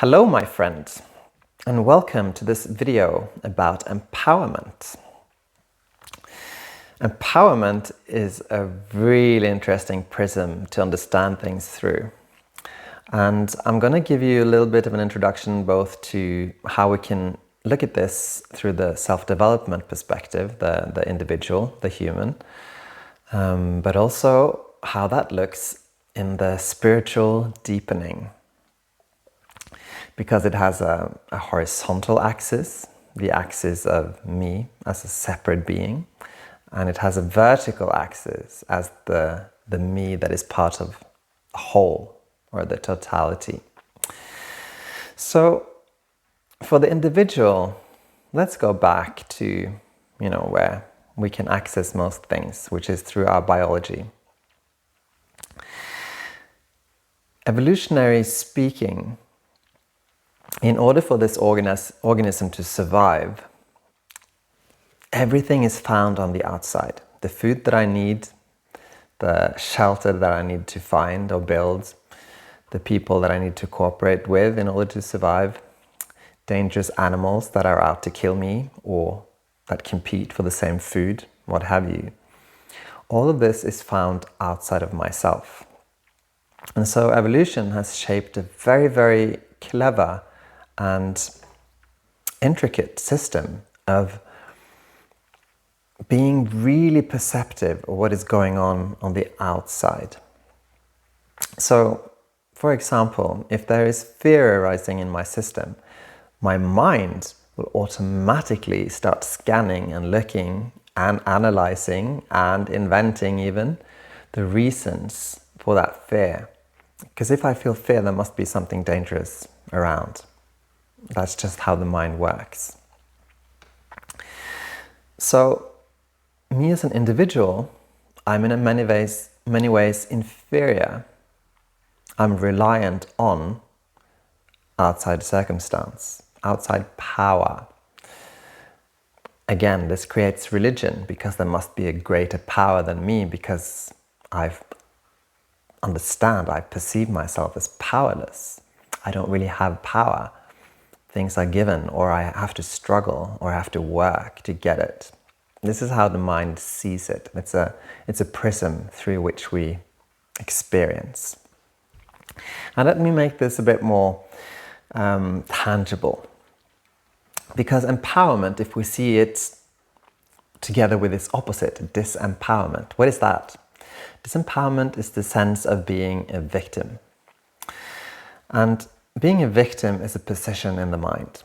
Hello my friends, and welcome to this video about empowerment. Empowerment is a really interesting prism to understand things through. And I'm going to give you a little bit of an introduction both to how we can look at this through the self-development perspective, the individual, the human, but also how that looks in the spiritual deepening. Because it has a horizontal axis, the axis of me as a separate being, and it has a vertical axis as the me that is part of a whole or the totality. So for the individual, let's go back to, where we can access most things, which is through our biology. Evolutionary speaking, in order for this organism to survive, everything is found on the outside. The food that I need, the shelter that I need to find or build, the people that I need to cooperate with in order to survive, dangerous animals that are out to kill me or that compete for the same food, what have you. All of this is found outside of myself. And so evolution has shaped a very, very clever and intricate system of being really perceptive of what is going on the outside. So, for example, if there is fear arising in my system, my mind will automatically start scanning and looking and analyzing and inventing even the reasons for that fear. Because if I feel fear, there must be something dangerous around. That's just how the mind works. So, me as an individual, I'm in many ways inferior. I'm reliant on outside circumstance, outside power. Again, this creates religion because there must be a greater power than me because I perceive myself as powerless. I don't really have power. Things are given, or I have to struggle, or I have to work to get it. This is how the mind sees it. It's a prism through which we experience. And let me make this a bit more tangible. Because empowerment, if we see it together with its opposite, disempowerment, what is that? Disempowerment is the sense of being a victim. And being a victim is a position in the mind.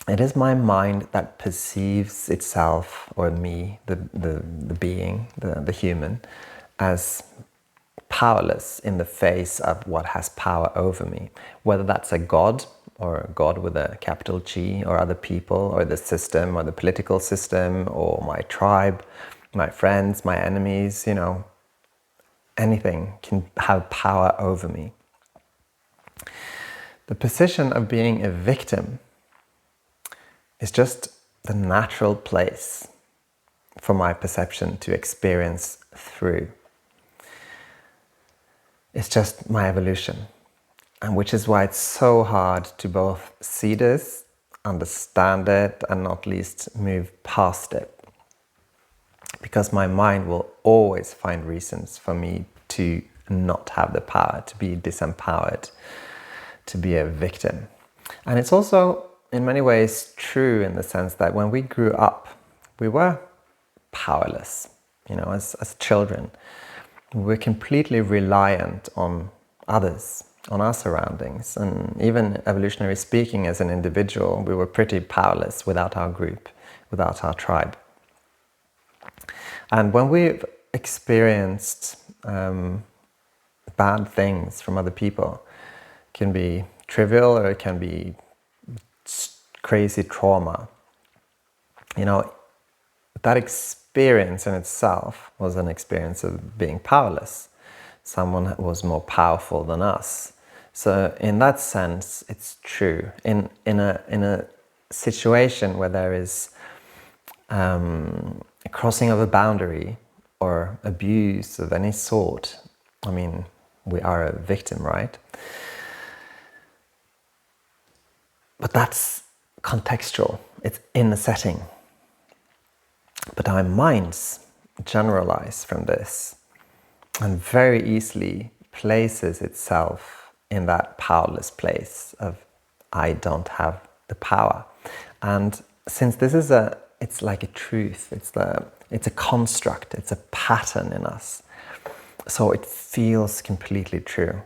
It is my mind that perceives itself, or me, the being, the human, as powerless in the face of what has power over me. Whether that's a god, or a god with a capital G, or other people, or the system, or the political system, or my tribe, my friends, my enemies, anything can have power over me. The position of being a victim is just the natural place for my perception to experience through. It's just my evolution, and which is why it's so hard to both see this, understand it, and not least move past it. Because my mind will always find reasons for me to not have the power, to be disempowered, to be a victim. And it's also in many ways true in the sense that when we grew up, we were powerless, as children. We were completely reliant on others, on our surroundings. And even evolutionary speaking, as an individual, we were pretty powerless without our group, without our tribe. And when we've experienced bad things from other people, it can be trivial or it can be crazy trauma. That experience in itself was an experience of being powerless. Someone was more powerful than us. So in that sense, it's true. In a situation where there is a crossing of a boundary or abuse of any sort, we are a victim, right? But that's contextual. It's in a setting. But our minds generalize from this and very easily places itself in that powerless place of I don't have the power. And since this is it's like a truth, it's a construct, it's a pattern in us. So it feels completely true.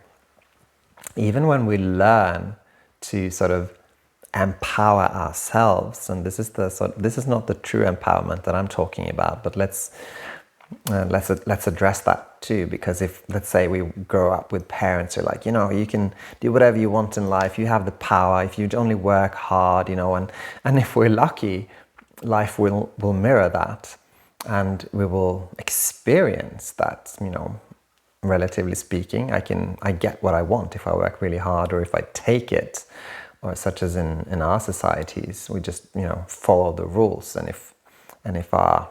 Even when we learn to sort of empower ourselves, and this is not the true empowerment that I'm talking about, but let's address that too, because if, let's say, we grow up with parents who are like, you can do whatever you want in life, you have the power if you only work hard, and if we're lucky, life will mirror that, and we will experience that, relatively speaking. I get what I want if I work really hard, or if I take it, or such as in our societies, we just follow the rules, and if our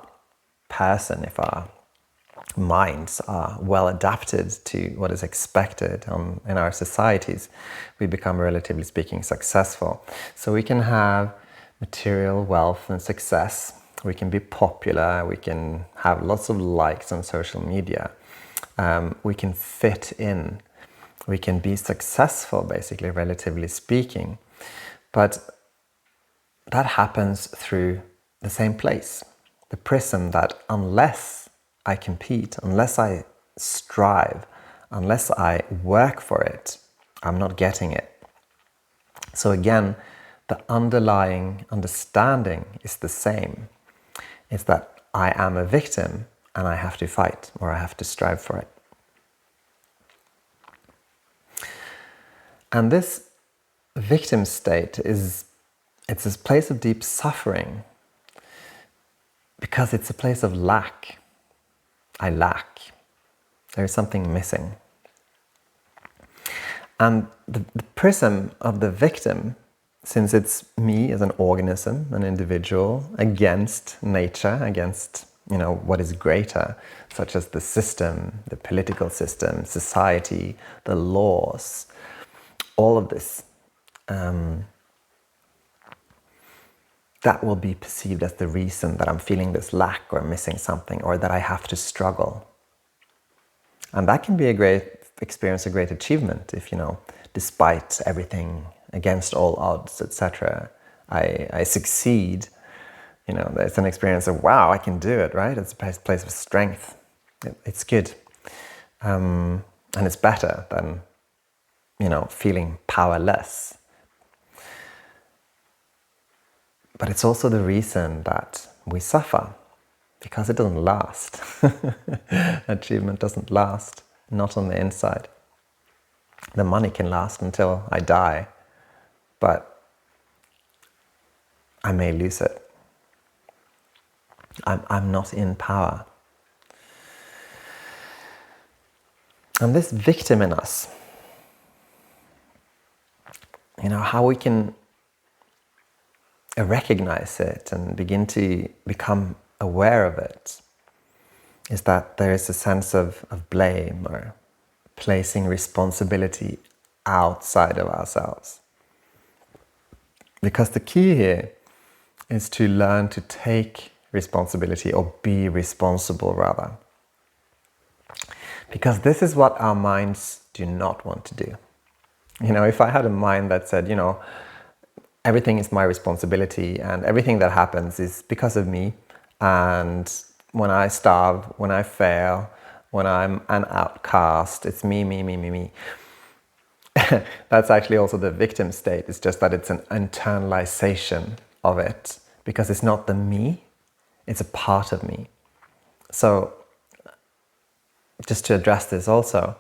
minds are well adapted to what is expected in our societies, we become, relatively speaking, successful. So we can have material wealth and success, we can be popular, we can have lots of likes on social media, we can fit in, we can be successful, basically, relatively speaking. But that happens through the same place, the prism that unless I compete, unless I strive, unless I work for it, I'm not getting it. So again, the underlying understanding is the same. It's that I am a victim and I have to fight, or I have to strive for it. And this victim state it's this place of deep suffering because it's a place of lack. I lack. There is something missing. And the prism of the victim, since it's me as an organism, an individual, against nature, against what is greater, such as the system, the political system, society, the laws, all of this, that will be perceived as the reason that I'm feeling this lack or missing something, or that I have to struggle. And that can be a great experience, a great achievement if, despite everything, against all odds, etc., I succeed. It's an experience of, wow, I can do it, right? It's a place of strength. It's good. And it's better than, feeling powerless. But it's also the reason that we suffer, because it doesn't last. Achievement doesn't last, not on the inside. The money can last until I die, but I may lose it. I'm not in power. And this victim in us, how we can recognize it and begin to become aware of it, is that there is a sense of blame, or placing responsibility outside of ourselves. Because the key here is to learn to take responsibility, or be responsible rather. Because this is what our minds do not want to do. If I had a mind that said, everything is my responsibility and everything that happens is because of me, and when I starve, when I fail, when I'm an outcast, it's me. That's actually also the victim state. It's just that it's an internalization of it, because it's not the me, it's a part of me. So just to address this also,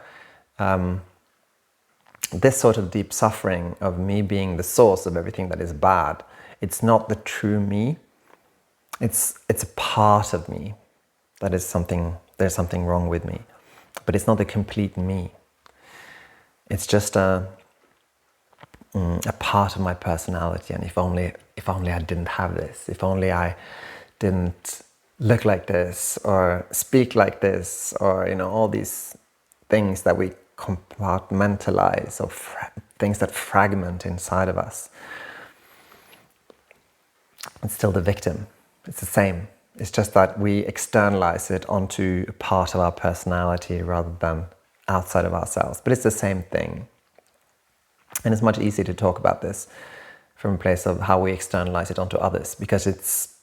this sort of deep suffering of me being the source of everything that is bad, it's not the true me. It's a part of me that is there's something wrong with me, but it's not the complete me. It's just a part of my personality. And if only I didn't have this, if only I didn't look like this or speak like this, or all these things that we compartmentalize, or things that fragment inside of us. it's still the victim. It's the same. It's just that we externalize it onto a part of our personality rather than outside of ourselves. But it's the same thing. And it's much easier to talk about this from a place of how we externalize it onto others, because it's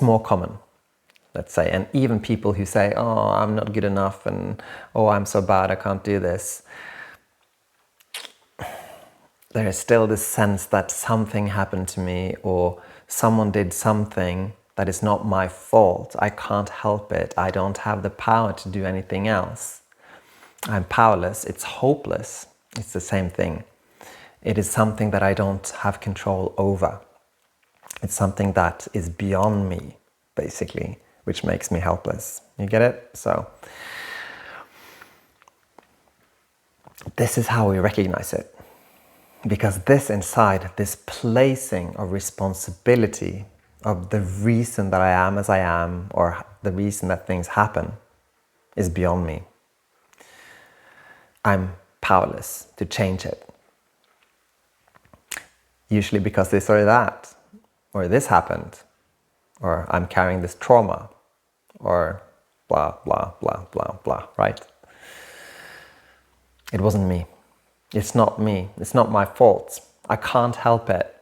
more common, let's say. And even people who say, oh, I'm not good enough, and oh, I'm so bad, I can't do this. There is still this sense that something happened to me, or someone did something that is not my fault. I can't help it. I don't have the power to do anything else. I'm powerless. It's hopeless. It's the same thing. It is something that I don't have control over. It's something that is beyond me, basically, which makes me helpless. You get it? So this is how we recognize it. Because this inside, this placing of responsibility of the reason that I am as I am, or the reason that things happen, is beyond me. I'm powerless to change it. Usually because this or that, or this happened, or I'm carrying this trauma, or blah, blah, blah, blah, blah, right? It wasn't me. It's not me. It's not my fault. I can't help it.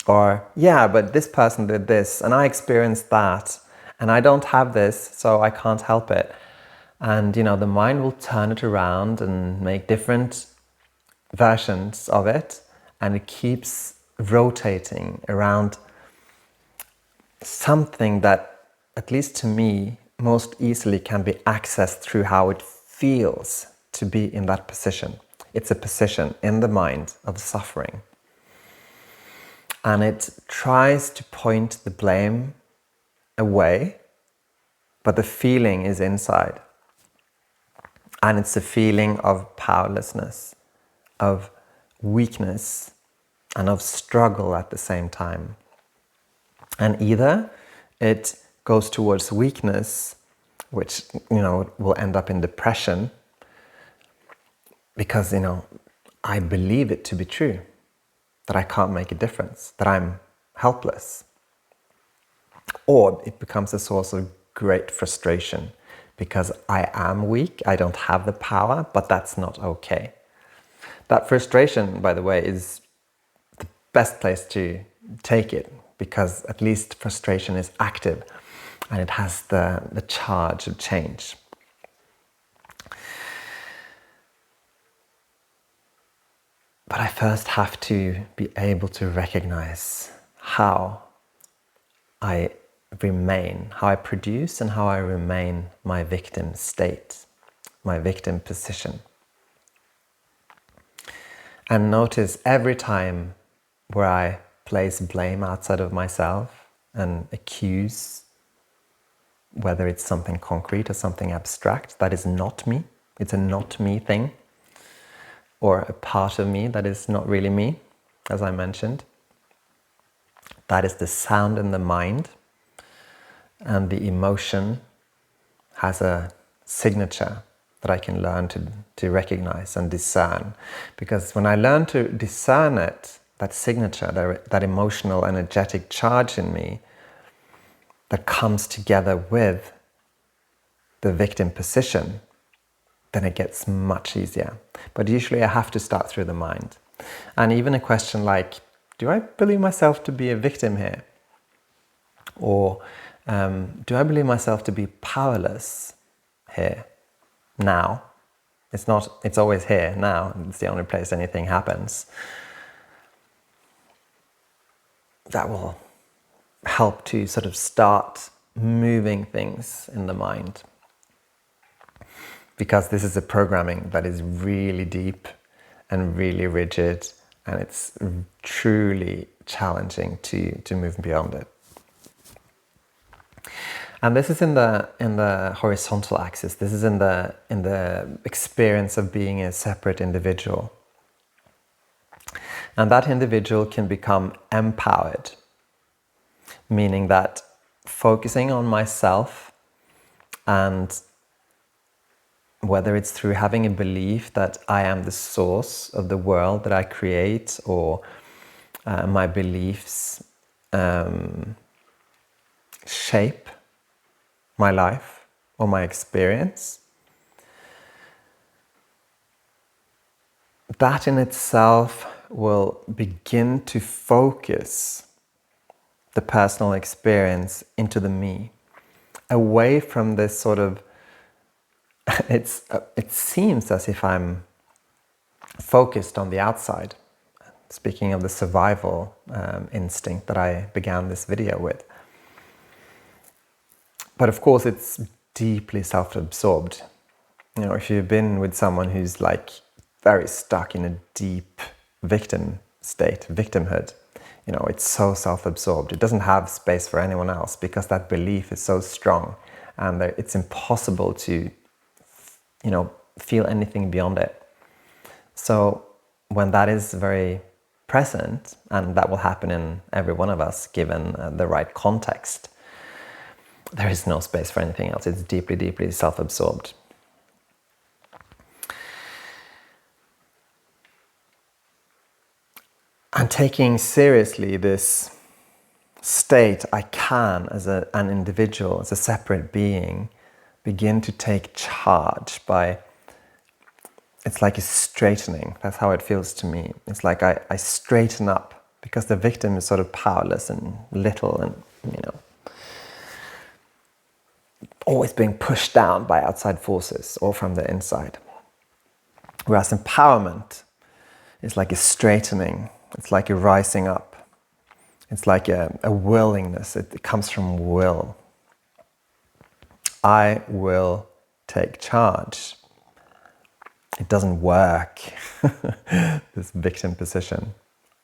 Or, yeah, but this person did this, and I experienced that, and I don't have this, so I can't help it. And, the mind will turn it around and make different versions of it, and it keeps rotating around something that, at least to me, most easily can be accessed through how it feels to be in that position. It's a position in the mind of suffering. And it tries to point the blame away, but the feeling is inside. And it's a feeling of powerlessness, of weakness, and of struggle at the same time. And either it goes towards weakness, which, will end up in depression, because, I believe it to be true, that I can't make a difference, that I'm helpless. Or it becomes a source of great frustration, because I am weak, I don't have the power, but that's not okay. That frustration, by the way, is the best place to take it, because at least frustration is active and it has the charge of change. But I first have to be able to recognize how I remain, how I produce and how I remain my victim state, my victim position. And notice every time where I place blame outside of myself and accuse, whether it's something concrete or something abstract, that is not me, it's a not me thing, or a part of me that is not really me, as I mentioned. That is the sound in the mind, and the emotion has a signature that I can learn to recognize and discern. Because when I learn to discern it, that signature, that emotional, energetic charge in me that comes together with the victim position, then it gets much easier. But usually I have to start through the mind. And even a question like, do I believe myself to be a victim here? Or do I believe myself to be powerless here, now? It's always here, now. It's the only place anything happens. That will help to sort of start moving things in the mind. Because this is a programming that is really deep and really rigid, and it's truly challenging to move beyond it. And this is in the horizontal axis. This is in the experience of being a separate individual. And that individual can become empowered, meaning that focusing on myself, and whether it's through having a belief that I am the source of the world that I create, or my beliefs shape my life or my experience, that in itself will begin to focus the personal experience into the me, away from this sort of, it seems as if I'm focused on the outside. Speaking of the survival instinct that I began this video with. But of course it's deeply self-absorbed. You know, if you've been with someone who's like very stuck in a deep victim state, victimhood, you know, it's so self-absorbed. It doesn't have space for anyone else because that belief is so strong and it's impossible to, you know, feel anything beyond it. So when that is very present, and that will happen in every one of us given the right context, there is no space for anything else. It's deeply, deeply self-absorbed. And taking seriously this state, I can, as an individual, as a separate being, begin to take charge by, it's like a straightening. That's how it feels to me. It's like I straighten up because the victim is sort of powerless and little and, you know, always being pushed down by outside forces or from the inside. Whereas empowerment is like a straightening. It's like a rising up. It's like a willingness. It comes from will. I will take charge. It doesn't work, this victim position.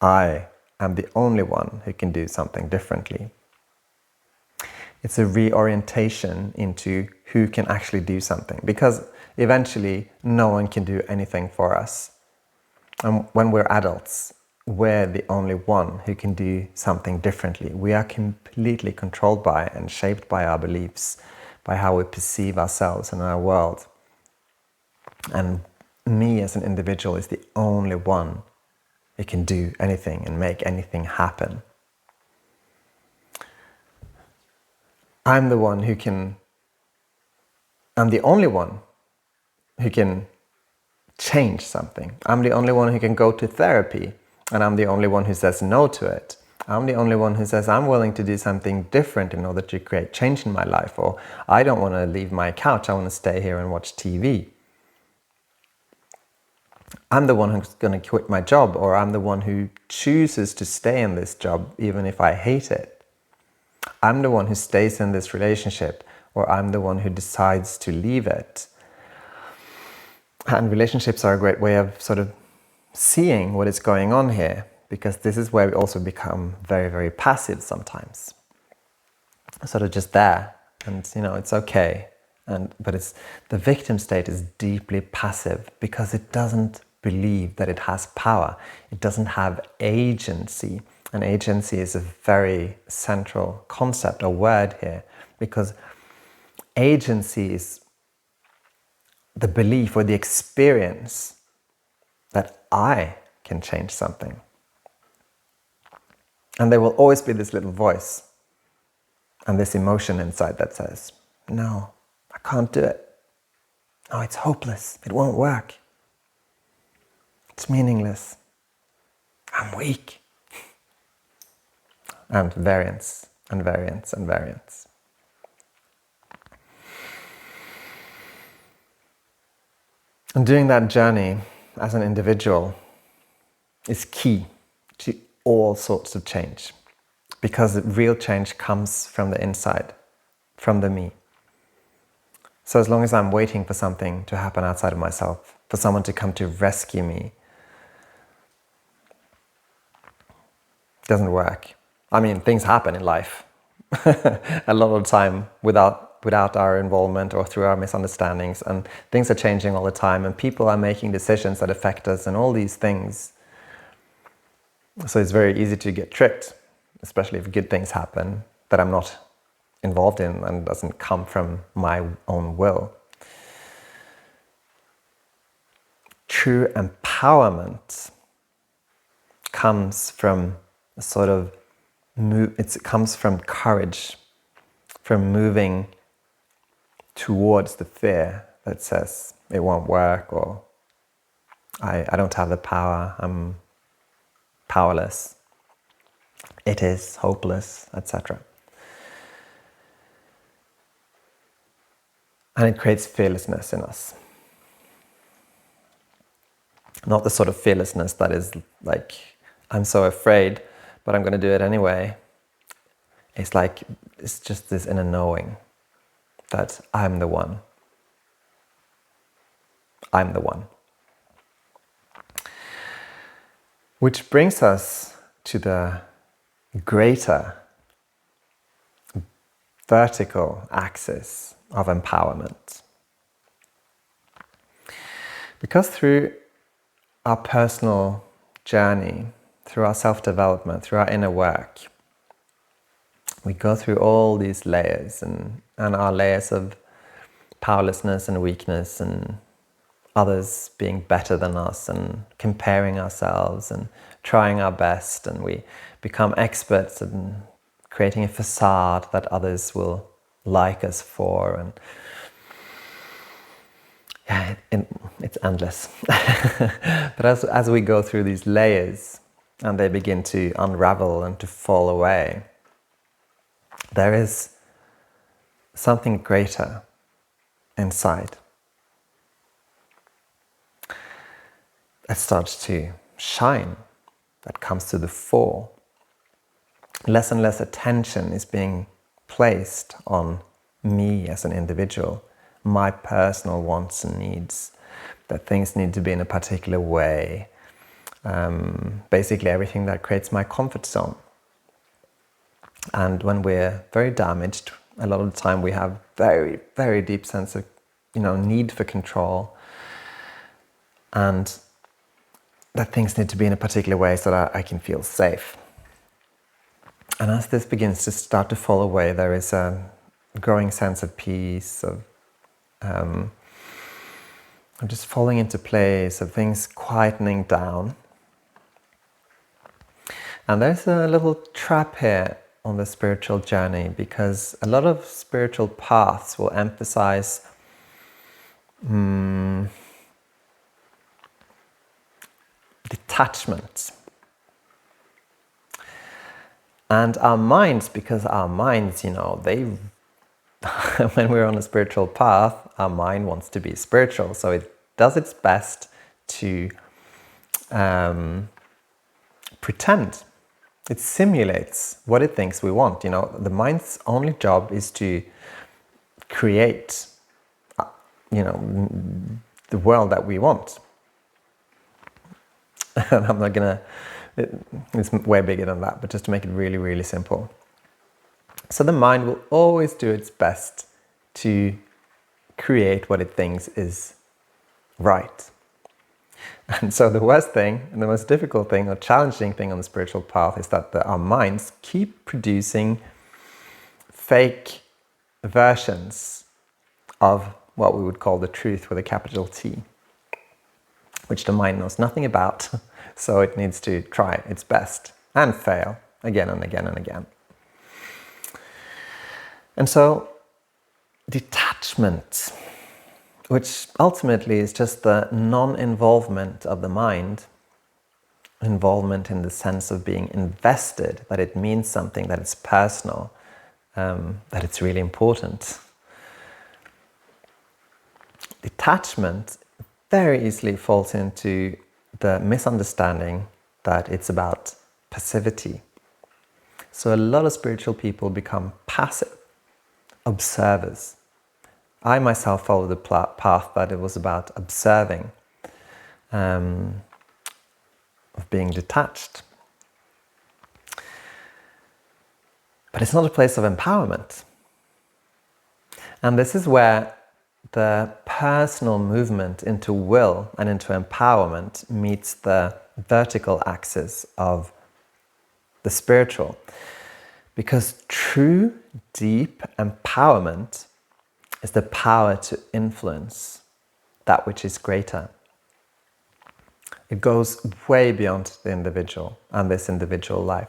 I am the only one who can do something differently. It's a reorientation into who can actually do something, because eventually no one can do anything for us. And when we're adults, we're the only one who can do something differently. We are completely controlled by and shaped by our beliefs, by how we perceive ourselves and our world. And me as an individual is the only one who can do anything and make anything happen. I'm the only one who can change something. I'm the only one who can go to therapy, and I'm the only one who says no to it. I'm the only one who says I'm willing to do something different in order to create change in my life, or I don't want to leave my couch, I want to stay here and watch TV. I'm the one who's going to quit my job, or I'm the one who chooses to stay in this job even if I hate it. I'm the one who stays in this relationship, or I'm the one who decides to leave it. And relationships are a great way of sort of seeing what is going on here, because this is where we also become very, very passive sometimes. Sort of just there, and you know, it's okay. But it's the victim state is deeply passive because it doesn't believe that it has power. It doesn't have agency. And agency is a very central concept, a word here, because agency is the belief or the experience that I can change something. And there will always be this little voice and this emotion inside that says, no, I can't do it. No, it's hopeless. It won't work. It's meaningless. I'm weak. And variance, and variance, and variance. And doing that journey as an individual is key to all sorts of change, because real change comes from the inside, from the me. So as long as I'm waiting for something to happen outside of myself, for someone to come to rescue me, it doesn't work. I mean, things happen in life a lot of the time without our involvement or through our misunderstandings, and things are changing all the time, and people are making decisions that affect us and all these things. So it's very easy to get tricked, especially if good things happen that I'm not involved in and doesn't come from my own will. True empowerment comes from sort of it comes from courage, from moving towards the fear that says it won't work, or I don't have the power, I'm powerless, it is hopeless, etc. And it creates fearlessness in us. Not the sort of fearlessness that is like, I'm so afraid, but I'm going to do it anyway. It's like, it's just this inner knowing that I'm the one. I'm the one. Which brings us to the greater vertical axis of empowerment. Because through our personal journey, through our self-development, through our inner work, we go through all these layers and our layers of powerlessness and weakness and others being better than us and comparing ourselves and trying our best, and we become experts in creating a facade that others will like us for, and yeah, it's endless. But as we go through these layers and they begin to unravel and to fall away, there is something greater inside that starts to shine, that comes to the fore. Less and less attention is being placed on me as an individual, my personal wants and needs, that things need to be in a particular way, basically everything that creates my comfort zone. And when we're very damaged, a lot of the time we have very, very deep sense of, need for control, and that things need to be in a particular way so that I can feel safe. And as this begins to start to fall away, there is a growing sense of peace, of just falling into place, of things quietening down. And there's a little trap here on the spiritual journey, because a lot of spiritual paths will emphasize detachment. And our minds, because our minds, they when we're on a spiritual path, our mind wants to be spiritual, so it does its best to pretend. It simulates what it thinks we want. The mind's only job is to create, the world that we want. And I'm not gonna, it's way bigger than that, but just to make it really, really simple. So the mind will always do its best to create what it thinks is right. And so the worst thing, and the most difficult thing or challenging thing on the spiritual path is that our minds keep producing fake versions of what we would call the truth with a capital T, which the mind knows nothing about, so it needs to try its best and fail again and again and again. And so detachment, which ultimately is just the non-involvement of the mind, involvement in the sense of being invested, that it means something, that it's personal, that it's really important. Detachment very easily falls into the misunderstanding that it's about passivity. So a lot of spiritual people become passive observers. I myself followed the path that it was about observing, of being detached. But it's not a place of empowerment. And this is where the personal movement into will and into empowerment meets the vertical axis of the spiritual. Because true, deep empowerment is the power to influence that which is greater. It goes way beyond the individual and this individual life.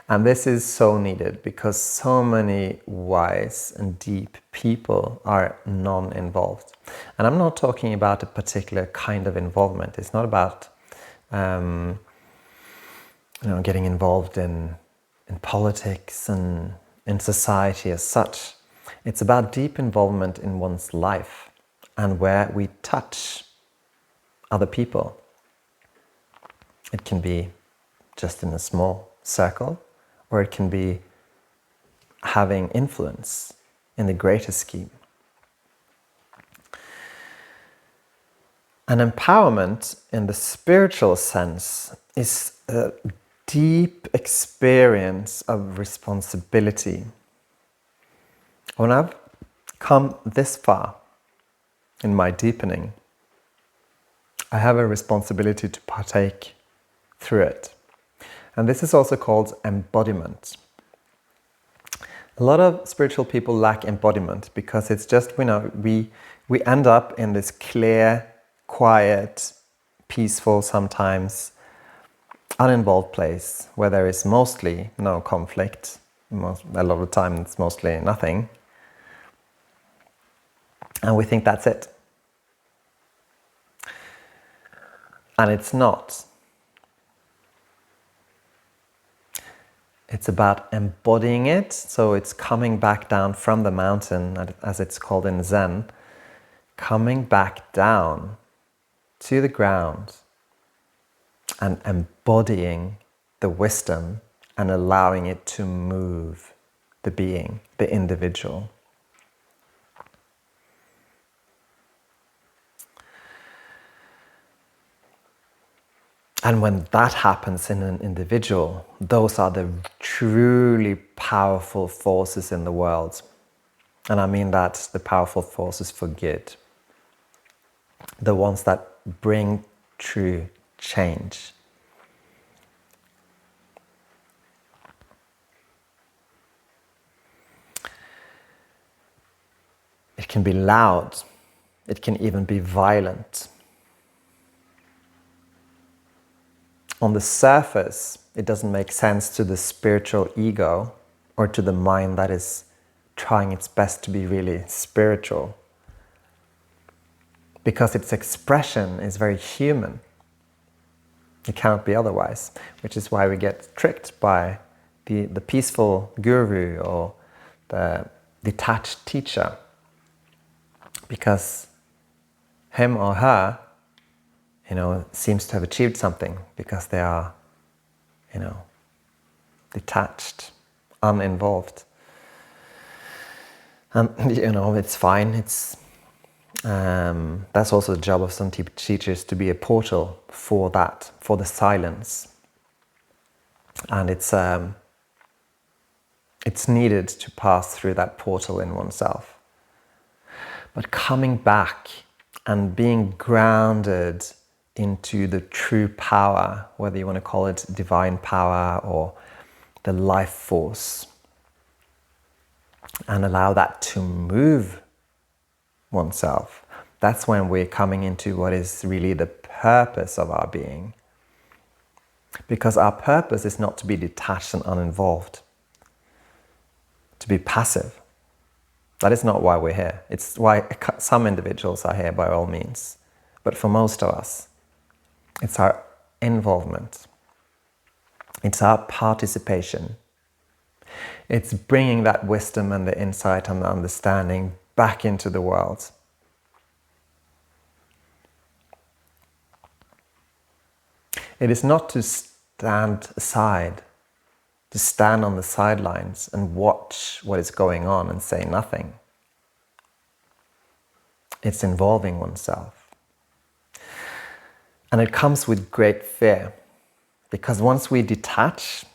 And this is so needed because so many wise and deep people are non-involved. And I'm not talking about a particular kind of involvement. It's not about getting involved in politics and in society as such. It's about deep involvement in one's life and where we touch other people. It can be just in a small circle, or it can be having influence in the greater scheme. And empowerment in the spiritual sense is a deep experience of responsibility. When I've come this far in my deepening, I have a responsibility to partake through it. And this is also called embodiment. A lot of spiritual people lack embodiment because it's just, we end up in this clear, quiet, peaceful, sometimes uninvolved place where there is mostly no conflict. A lot of the time it's mostly nothing. And we think that's it. And it's not. It's about embodying it, so it's coming back down from the mountain, as it's called in Zen, coming back down to the ground and embodying the wisdom and allowing it to move the being, the individual. And when that happens in an individual, those are the truly powerful forces in the world. And I mean that the powerful forces for good. The ones that bring true change. It can be loud. It can even be violent. On the surface, it doesn't make sense to the spiritual ego or to the mind that is trying its best to be really spiritual, because its expression is very human. It cannot be otherwise, which is why we get tricked by the peaceful guru or the detached teacher, because him or her seems to have achieved something because they are, detached, uninvolved. And, it's fine. It's that's also the job of some teachers, to be a portal for that, for the silence. And it's needed to pass through that portal in oneself. But coming back and being grounded into the true power, whether you want to call it divine power or the life force, and allow that to move oneself. That's when we're coming into what is really the purpose of our being. Because our purpose is not to be detached and uninvolved, to be passive. That is not why we're here. It's why some individuals are here, by all means. But for most of us, it's our involvement. It's our participation. It's bringing that wisdom and the insight and the understanding back into the world. It is not to stand aside, to stand on the sidelines and watch what is going on and say nothing. It's involving oneself. And it comes with great fear, because once we detach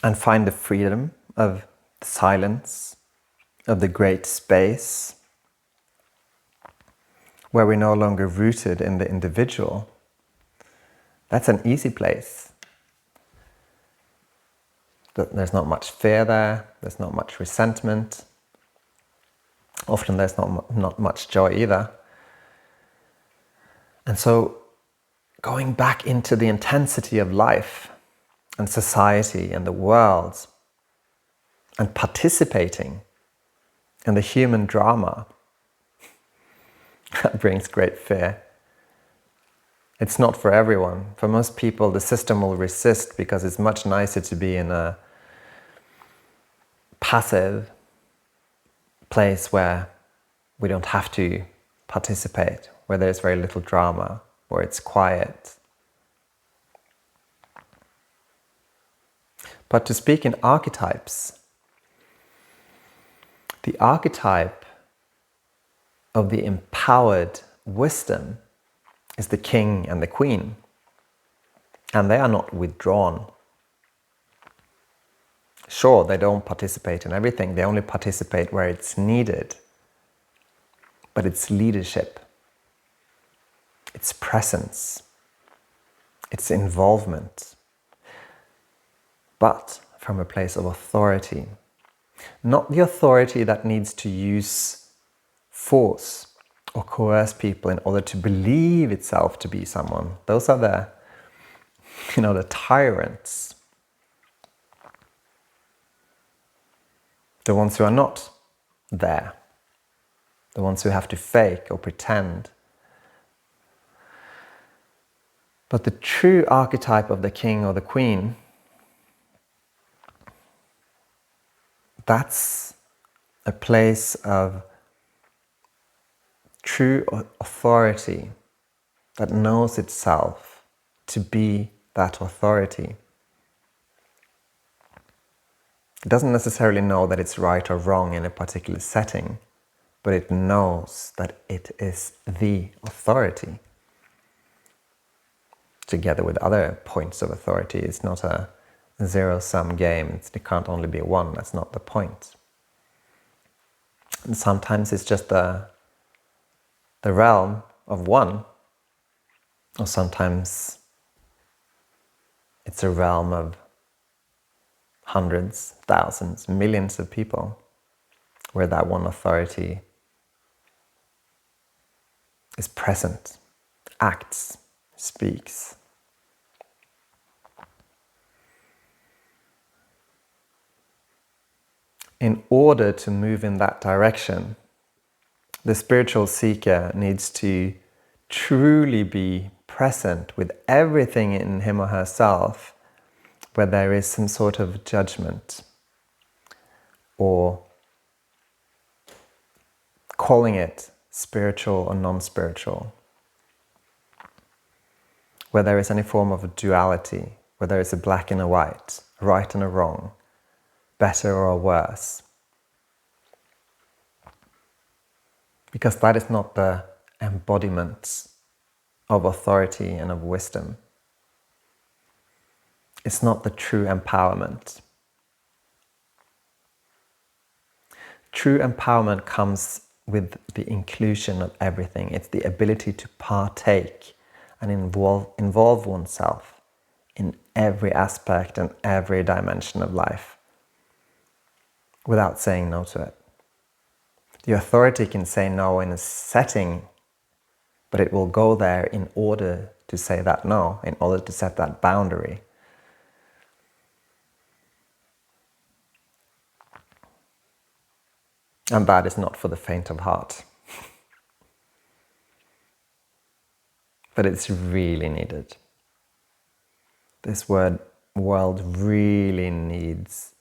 and find the freedom of the silence, of the great space, where we're no longer rooted in the individual, that's an easy place. There's not much fear there, there's not much resentment. Often there's not much joy either. And so going back into the intensity of life and society and the world and participating in the human drama, that brings great fear. It's not for everyone. For most people, the system will resist because it's much nicer to be in a passive place where we don't have to participate, where there's very little drama, where it's quiet. But to speak in archetypes, the archetype of the empowered wisdom is the king and the queen, and they are not withdrawn. Sure, they don't participate in everything, they only participate where it's needed, but it's leadership, it's presence, it's involvement, but from a place of authority. Not the authority that needs to use force or coerce people in order to believe itself to be someone. Those are the tyrants. The ones who are not there. The ones who have to fake or pretend. But the true archetype of the king or the queen, that's a place of true authority that knows itself to be that authority. It doesn't necessarily know that it's right or wrong in a particular setting, but it knows that it is the authority. Together with other points of authority, it's not a zero-sum game. It can't only be one. That's not the point. And sometimes it's just the realm of one, or sometimes it's a realm of hundreds, thousands, millions of people, where that one authority is present, acts, speaks. In order to move in that direction, the spiritual seeker needs to truly be present with everything in him or herself where there is some sort of judgment or calling it spiritual or non-spiritual, where there is any form of duality, where there is a black and a white, a right and a wrong, better or worse. Because that is not the embodiment of authority and of wisdom. It's not the true empowerment. True empowerment comes with the inclusion of everything. It's the ability to partake and involve oneself in every aspect and every dimension of life without saying no to it. The authority can say no in a setting, but it will go there in order to say that no, in order to set that boundary. And that is not for the faint of heart. But it's really needed. This world really needs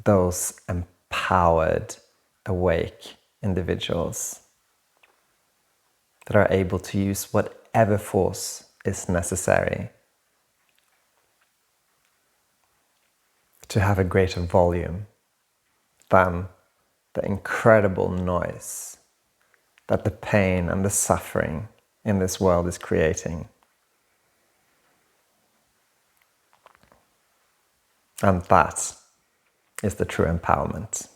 those empowered, awake individuals that are able to use whatever force is necessary to have a greater volume than the incredible noise that the pain and the suffering in this world is creating. And that is the true empowerment.